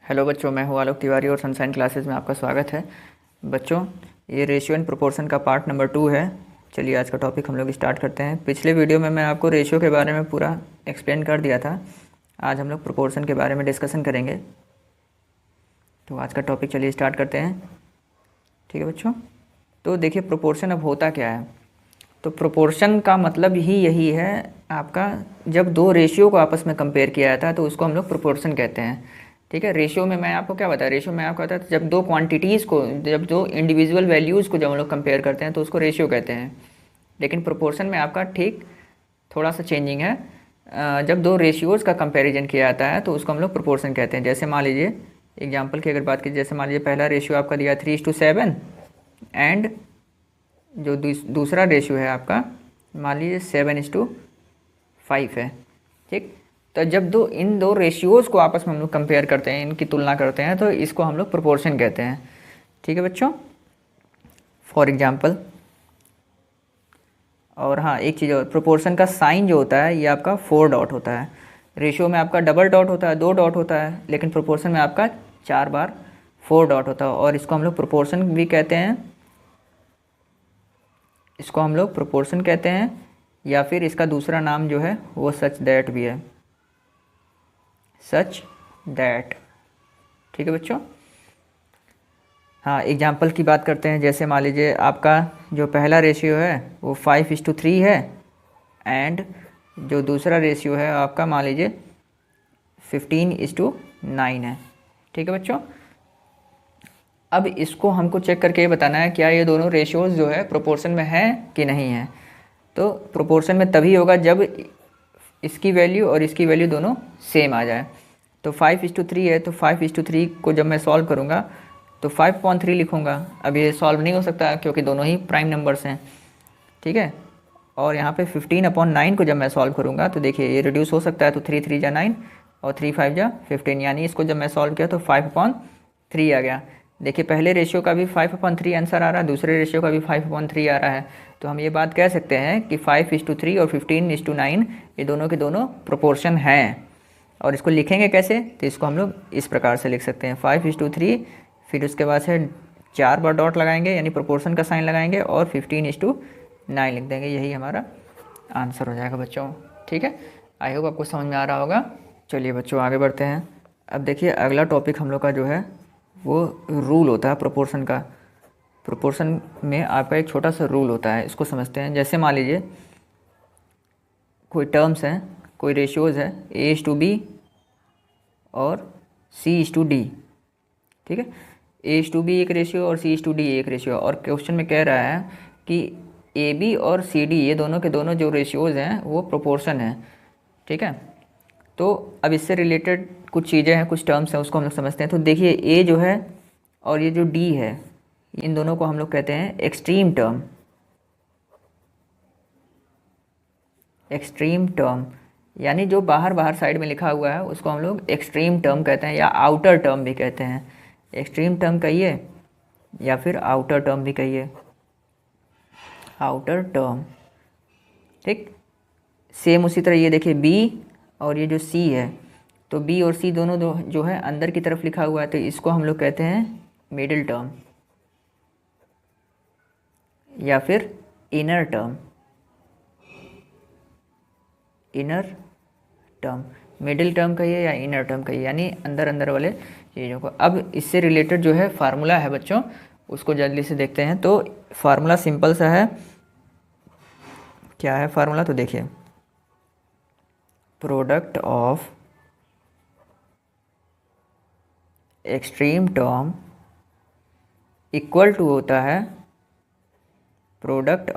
Hello बच्चों, मैं हूँ आलोक तिवारी और सनशाइन क्लासेस में आपका स्वागत है। बच्चों, ये रेशियो एंड प्रोपोर्शन का पार्ट नंबर 2 है। चलिए आज का टॉपिक हम लोग स्टार्ट करते हैं। पिछले वीडियो में मैं आपको रेशियो के बारे में पूरा एक्सप्लेन कर दिया था। आज हम लोग प्रोपोर्शन के बारे में डिस्कशन करेंगे। तो आज का टॉपिक चलिए स्टार्ट करते हैं। ठीक है बच्चों, तो देखिए प्रोपोर्शन अब होता क्या है। तो प्रोपोर्शन का मतलब ही यही है आपका, जब दो रेशियो को आपस में कंपेयर किया जाता है तो उसको हम लोग प्रोपोर्शन कहते हैं। ठीक है, रेशियो में मैं आपको क्या बताया, रेशियो में आपको बताया जब दो क्वांटिटीज़ को, जब दो इंडिविजुअल वैल्यूज़ को जब हम लोग कंपेयर करते हैं तो उसको रेशियो कहते हैं। लेकिन प्रोपोर्शन में आपका ठीक थोड़ा सा चेंजिंग है। जब दो रेशियोज़ का कंपैरिजन किया जाता है तो उसको हम लोग प्रोपोर्शन कहते हैं। जैसे मान लीजिए एग्जांपल की अगर बात की, जैसे मान लीजिए पहला रेशियो आपका दिया 3:7 एंड जो दूसरा रेशियो है आपका मान लीजिए 7:5 है। ठीक, तो जब इन दो रेशियोज़ को आपस में हम लोग कंपेयर करते हैं, इनकी तुलना करते हैं, तो इसको हम लोग प्रोपोर्शन कहते हैं। ठीक है बच्चों, फॉर एग्जांपल। और हाँ, एक चीज़ और, प्रोपोर्शन का साइन जो होता है ये आपका 4 डॉट होता है। रेशियो में आपका डबल डॉट होता है, 2 डॉट होता है, लेकिन प्रोपोर्शन में आपका 4 बार 4 डॉट होता है। और इसको हम लोग प्रोपोर्शन भी कहते हैं, इसको हम लोग प्रोपोर्शन कहते हैं, या फिर इसका दूसरा नाम जो है वो सच दैट भी है, सच दैट। ठीक है बच्चों। हाँ, एग्जाम्पल की बात करते हैं। जैसे मान लीजिए आपका जो पहला रेशियो है वो 5:3 है एंड जो दूसरा रेशियो है आपका मान लीजिए 15:9 है। ठीक है बच्चों, अब इसको हमको चेक करके ये बताना है क्या ये दोनों रेशियोज़ जो है प्रोपोर्शन में है कि नहीं है। तो प्रोपोर्शन में तभी होगा जब इसकी वैल्यू और इसकी वैल्यू दोनों सेम आ जाए। तो 5:3 है, तो 5:3 को जब मैं सॉल्व करूँगा तो 5/3 लिखूँगा। अब ये सॉल्व नहीं हो सकता क्योंकि दोनों ही प्राइम नंबर्स हैं। ठीक है, और यहाँ पे 15/9 को जब मैं सॉल्व करूँगा तो देखिए ये रिड्यूस हो सकता है, तो 3 3 जा 9 और 3 5 जा 15, यानी इसको जब मैं सॉल्व किया तो 5/3 आ गया। देखिए पहले रेशियो का भी 5/3 आंसर आ रहा है, दूसरे रेशियो का भी 5/3 आ रहा है। तो हम ये बात कह सकते हैं कि 5:3 और 15:9 ये दोनों के दोनों प्रोपोर्शन हैं। और इसको लिखेंगे कैसे, तो इसको हम लोग इस प्रकार से लिख सकते हैं 5:3, फिर उसके बाद से 4 बार डॉट लगाएंगे यानी प्रोपोर्शन का साइन लगाएंगे और 15:9 लिख देंगे। यही हमारा आंसर हो जाएगा बच्चों। ठीक है, आई होप आपको समझ में आ रहा होगा। चलिए बच्चों आगे बढ़ते हैं। अब देखिए अगला टॉपिक हम लोग का जो है वो रूल होता है प्रोपोर्शन का। प्रोपोर्शन में आपका एक छोटा सा रूल होता है, इसको समझते हैं। जैसे मान लीजिए कोई टर्म्स हैं, कोई रेशियोज़ है A:B और C:D। ठीक है, A:B एक रेशियो और C:D एक रेशियो। और क्वेश्चन में कह रहा है कि AB और CD ये दोनों के दोनों जो रेशियोज़ हैं वो प्रोपोर्शन हैं। ठीक है, तो अब इससे रिलेटेड कुछ चीज़ें हैं, कुछ टर्म्स हैं, उसको हम लोग समझते हैं। तो देखिए A जो है और ये जो D है, इन दोनों को हम लोग कहते हैं एक्सट्रीम टर्म। एक्सट्रीम टर्म यानी जो बाहर बाहर साइड में लिखा हुआ है उसको हम लोग एक्सट्रीम टर्म कहते हैं, या आउटर टर्म भी कहते हैं। एक्सट्रीम टर्म कहिए या फिर आउटर टर्म भी कहिए, आउटर टर्म। ठीक, सेम उसी तरह ये देखिए B और ये जो C है, तो B और C दोनों जो है अंदर की तरफ लिखा हुआ है, तो इसको हम लोग कहते हैं मिडिल टर्म या फिर inner term. Inner term, middle term कहिए या इनर टर्म कहिए, यानी अंदर अंदर वाले चीज़ों को। अब इससे रिलेटेड जो है फार्मूला है बच्चों, उसको जल्दी से देखते हैं। तो फार्मूला सिंपल सा है। क्या है फार्मूला, तो देखिए product of extreme term equal to होता है प्रोडक्ट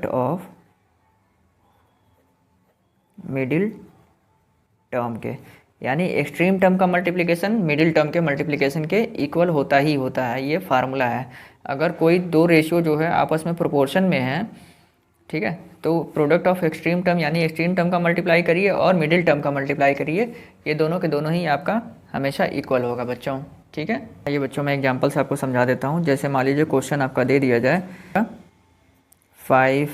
ऑफ मिडिल टर्म के। यानी एक्सट्रीम टर्म का मल्टीप्लिकेशन मिडिल टर्म के मल्टीप्लिकेशन के इक्वल होता ही होता है, ये फार्मूला है। अगर कोई दो रेशियो जो है आपस में प्रोपोर्शन में है, ठीक है, तो प्रोडक्ट ऑफ एक्सट्रीम टर्म यानी एक्सट्रीम टर्म का मल्टीप्लाई करिए और मिडिल टर्म का मल्टीप्लाई करिए, ये दोनों के दोनों ही आपका हमेशा इक्वल होगा बच्चों। ठीक है, ये बच्चों मैं एग्जांपल से आपको समझा देता हूँ। जैसे मान लीजिए क्वेश्चन आपका दे दिया जाए 5,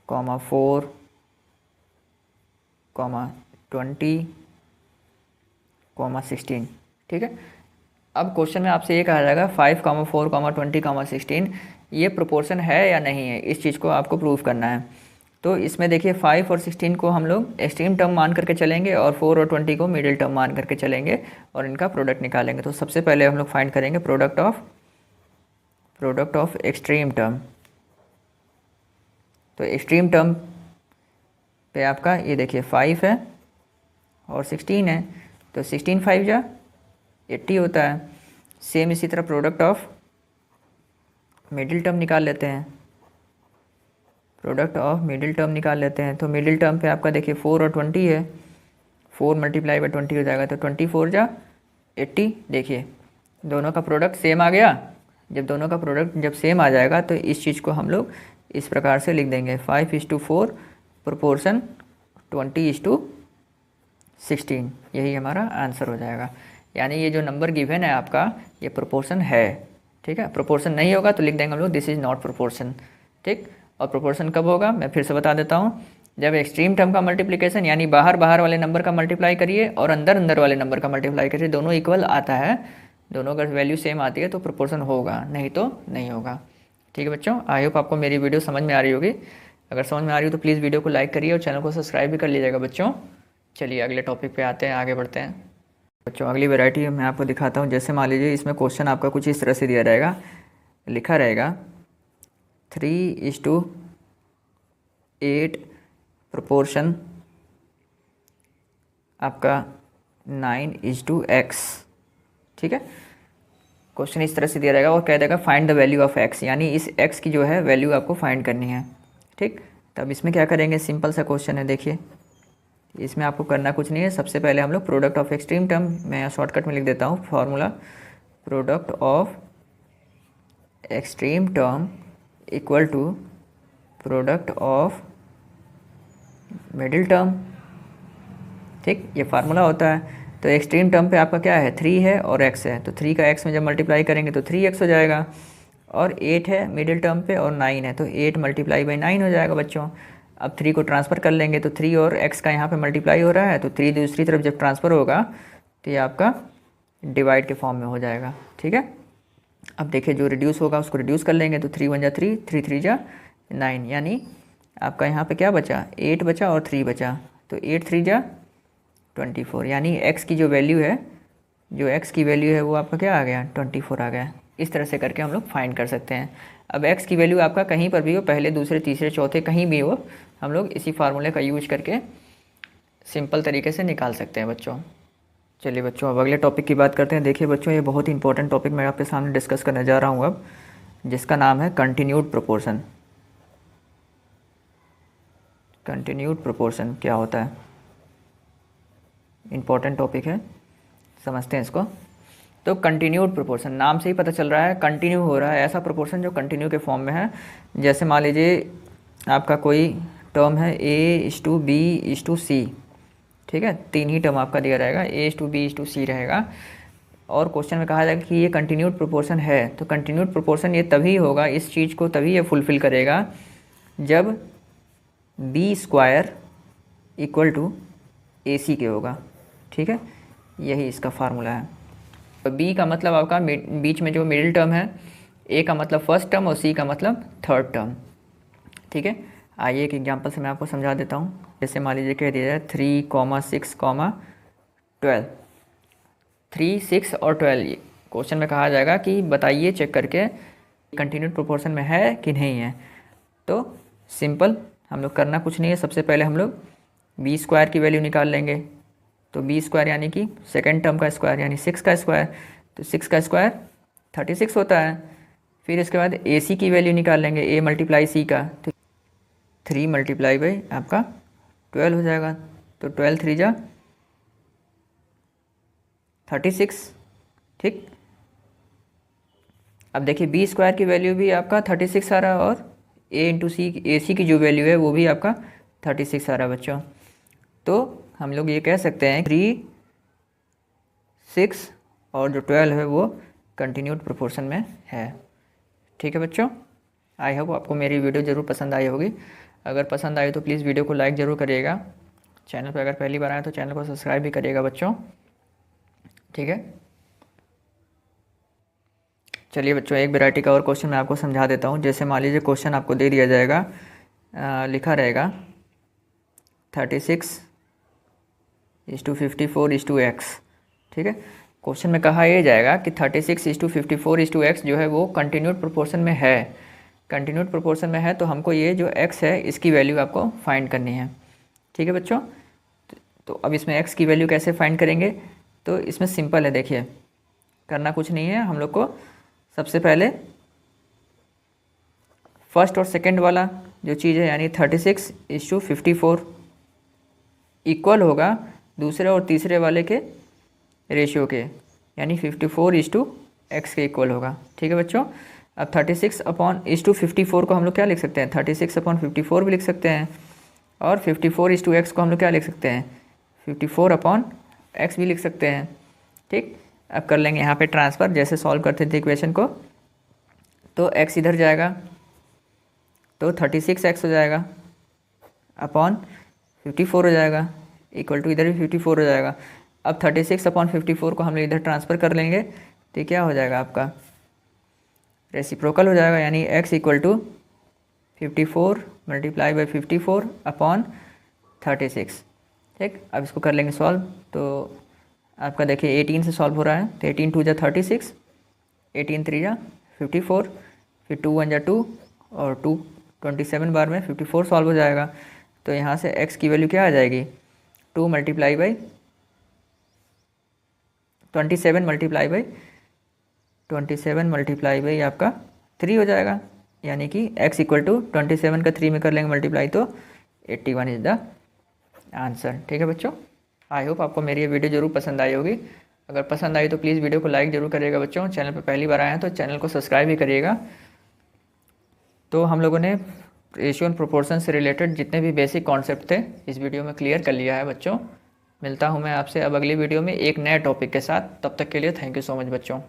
4, 20 16। ठीक है, अब क्वेश्चन में आपसे ये कहा जाएगा 5, 4, 20, 16 ये प्रोपोर्शन है या नहीं है, इस चीज़ को आपको प्रूव करना है। तो इसमें देखिए 5 और 16 को हम लोग एक्सट्रीम टर्म मान करके चलेंगे और 4 और 20 को मिडिल टर्म मान करके चलेंगे और इनका प्रोडक्ट निकालेंगे। तो सबसे पहले हम लोग फाइंड करेंगे प्रोडक्ट ऑफ एक्सट्रीम टर्म। तो एक्सट्रीम टर्म पे आपका ये देखिए 5 है और 16 है, तो 16 5 जा 80 होता है। सेम इसी तरह प्रोडक्ट ऑफ मिडिल टर्म निकाल लेते हैं, तो मिडिल टर्म पे आपका देखिए 4 और 20 है, 4 मल्टीप्लाई बाई 20 हो जाएगा, तो 24 जा 80। देखिए दोनों का प्रोडक्ट सेम आ गया। जब दोनों का प्रोडक्ट जब सेम आ जाएगा तो इस चीज़ को हम लोग इस प्रकार से लिख देंगे 5:4 प्रोपोर्शन 20:16। यही हमारा आंसर हो जाएगा। यानी ये जो नंबर गिवन है आपका ये प्रोपोर्शन है। ठीक है, प्रोपोर्शन नहीं होगा तो लिख देंगे हम लोग दिस इज़ नॉट प्रोपोर्शन। ठीक, और प्रोपोर्शन कब होगा मैं फिर से बता देता हूँ, जब एक्सट्रीम टर्म का मल्टीप्लिकेशन यानी बाहर वाले नंबर का मल्टीप्लाई करिए और अंदर वाले नंबर का मल्टीप्लाई करिए, दोनों इक्वल आता है, दोनों अगर वैल्यू सेम आती है तो प्रोपोर्शन होगा, नहीं तो नहीं होगा। ठीक है बच्चों, आई होप आपको मेरी वीडियो समझ में आ रही होगी। अगर समझ में आ रही हो तो प्लीज़ वीडियो को लाइक करिए और चैनल को सब्सक्राइब भी कर लीजिएगा बच्चों। चलिए अगले टॉपिक पे आते हैं, आगे बढ़ते हैं बच्चों। अगली वैरायटी मैं आपको दिखाता हूँ। जैसे मान लीजिए इसमें क्वेश्चन आपका कुछ इस तरह से दिया रहेगा, लिखा रहेगा 3:8 प्रोपोर्शन आपका 9:x। ठीक है, क्वेश्चन इस तरह से दिया रहेगा और कह देगा find the value of x, यानी इस x की जो है वैल्यू आपको फाइंड करनी है। ठीक, तब इसमें क्या करेंगे, सिंपल सा क्वेश्चन है। देखिए इसमें आपको करना कुछ नहीं है, सबसे पहले हम लोग प्रोडक्ट ऑफ एक्सट्रीम टर्म, मैं यहाँ शॉर्टकट में लिख देता हूँ formula, product of extreme term equal to product of middle term. ठीक, ये फार्मूला होता है। तो एक्सट्रीम टर्म पे आपका क्या है, 3 है और x है, तो 3 का x में जब मल्टीप्लाई करेंगे तो 3x हो जाएगा, और 8 है मिडिल टर्म पे और 9 है, तो 8 मल्टीप्लाई बाई 9 हो जाएगा बच्चों। अब 3 को ट्रांसफ़र कर लेंगे तो 3 और x का यहाँ पे मल्टीप्लाई हो रहा है, तो 3 दूसरी तरफ जब ट्रांसफ़र होगा तो ये आपका डिवाइड के फॉर्म में हो जाएगा। ठीक है, अब देखिए जो रिड्यूस होगा उसको रिड्यूस कर लेंगे, तो 3 1 जा 3, 3 3 जा 9, यानी आपका यहाँ पे क्या बचा, 8 बचा और 3 बचा, तो 8 3 जा 24, यानी x की जो वैल्यू है, जो x की वैल्यू है वो आपका क्या आ गया, 24 आ गया। इस तरह से करके हम लोग फाइंड कर सकते हैं। अब x की वैल्यू आपका कहीं पर भी हो, पहले दूसरे तीसरे चौथे कहीं भी हो, हम लोग इसी फार्मूले का यूज करके सिंपल तरीके से निकाल सकते हैं बच्चों। चलिए बच्चों अब अगले टॉपिक की बात करते हैं। देखिए बच्चों ये बहुत ही इंपॉर्टेंट टॉपिक मैं आपके सामने डिस्कस करने जा रहा हूँ अब, जिसका नाम है कंटिन्यूड प्रोपोर्शन। कंटिन्यूड प्रोपोर्शन क्या होता है, इम्पॉर्टेंट टॉपिक है, समझते हैं इसको। तो कंटिन्यूड प्रोपोर्शन, नाम से ही पता चल रहा है कंटिन्यू हो रहा है, ऐसा प्रोपोर्शन जो कंटिन्यू के फॉर्म में है। जैसे मान लीजिए आपका कोई टर्म है A:B:C, ठीक है, 3 ही टर्म आपका दिया रहेगा, A:B:C रहेगा, और क्वेश्चन में कहा जाएगा कि ये कंटिन्यूड प्रोपोर्शन है। तो कंटिन्यूड प्रोपोर्शन ये तभी होगा, इस चीज़ को तभी ये फुलफ़िल करेगा जब B² इक्वल टू AC के होगा। ठीक है, यही इसका फार्मूला है। तो B का मतलब आपका बीच में जो मिडिल टर्म है, A का मतलब फर्स्ट टर्म और C का मतलब थर्ड टर्म। ठीक है, आइए एक एग्जांपल से मैं आपको समझा देता हूँ। जैसे मान लीजिए कह दिया जाए 3, 6, 12, 3, 6 और 12, क्वेश्चन में कहा जाएगा कि बताइए चेक करके कंटिन्यूड प्रोपोर्शन में है कि नहीं है। तो सिंपल, हम लोग करना कुछ नहीं है, सबसे पहले हम लोग B² की वैल्यू निकाल लेंगे। तो B² यानी कि सेकेंड टर्म का स्क्वायर यानी 6 का स्क्वायर, तो 6 का स्क्वायर 36 होता है। फिर इसके बाद AC की वैल्यू निकाल लेंगे, A मल्टीप्लाई C का, तो 3 मल्टीप्लाई बाई आपका 12 हो जाएगा, तो 12 3 जा 36। ठीक, अब देखिए B² की वैल्यू भी आपका 36 आ रहा है और AC की जो वैल्यू है वो भी आपका 36 आ रहा है बच्चों। तो हम लोग ये कह सकते हैं 3, 6 और जो 12 है वो कंटिन्यूड प्रोपोर्शन में है। ठीक है बच्चों, आई होप आपको मेरी वीडियो ज़रूर पसंद आई होगी। अगर पसंद आई तो प्लीज़ वीडियो को लाइक ज़रूर करिएगा। चैनल पर अगर पहली बार आए तो चैनल को सब्सक्राइब भी करिएगा बच्चों। ठीक है। चलिए बच्चों, एक वैरायटी का और क्वेश्चन मैं आपको समझा देता हूँ। जैसे मान लीजिए क्वेश्चन आपको दे दिया जाएगा, लिखा रहेगा 36:54:x, ठीक है। क्वेश्चन में कहा यह जाएगा कि 36:54:x जो है वो कंटिन्यूड प्रोपोर्शन में है। कंटिन्यूड प्रोपोर्शन में है तो हमको ये जो x है इसकी वैल्यू आपको फाइंड करनी है, ठीक है बच्चों। तो अब इसमें x की वैल्यू कैसे फाइंड करेंगे? तो इसमें सिंपल है, देखिए करना कुछ नहीं है। हम लोग को सबसे पहले फर्स्ट और सेकंड वाला जो चीज़ है यानी 36:54 इक्वल होगा दूसरे और तीसरे वाले के रेशियो के, यानी 54:x के इक्वल होगा, ठीक है बच्चों। अब 36:54 को हम लोग क्या लिख सकते हैं? 36/54 भी लिख सकते हैं, और 54:x को हम लोग क्या लिख सकते हैं? 54/x भी लिख सकते हैं, ठीक। अब कर लेंगे यहाँ पे ट्रांसफ़र, जैसे सॉल्व करते थे इक्वेशन को। तो x इधर जाएगा तो 36x हो जाएगा अपॉन 54 हो जाएगा, इक्वल टू इधर भी 54 हो जाएगा। अब 36/54 को हम लोग इधर ट्रांसफ़र कर लेंगे तो क्या हो जाएगा आपका? रेसिप्रोकल हो जाएगा, यानी x equal to 54 multiply by 54/36, ठीक। अब इसको कर लेंगे सॉल्व। तो आपका देखिए 18 से सॉल्व हो रहा है, तो 18 2 जा 36, 18 3 जा 54, फिर 2 1 जा 2 और 2 27 बार में 54 सॉल्व हो जाएगा। तो यहाँ से x की वैल्यू क्या आ जाएगी? 2 मल्टीप्लाई बाई 27 मल्टीप्लाई बाई आपका 3 हो जाएगा, यानी कि x इक्वल टू 27 का 3 में कर लेंगे मल्टीप्लाई तो 81 इज़ द आंसर, ठीक है बच्चों। आई होप आपको मेरी ये वीडियो ज़रूर पसंद आई होगी। अगर पसंद आई तो प्लीज़ वीडियो को लाइक ज़रूर करिएगा बच्चों। चैनल पर पहली बार आए हैं तो चैनल को सब्सक्राइब भी करिएगा। तो हम लोगों ने रेशियो एंड प्रोपोर्शन से रिलेटेड जितने भी बेसिक कॉन्सेप्ट थे इस वीडियो में क्लियर कर लिया है बच्चों। मिलता हूँ मैं आपसे अब अगली वीडियो में एक नए टॉपिक के साथ। तब तक के लिए थैंक यू सो मच बच्चों।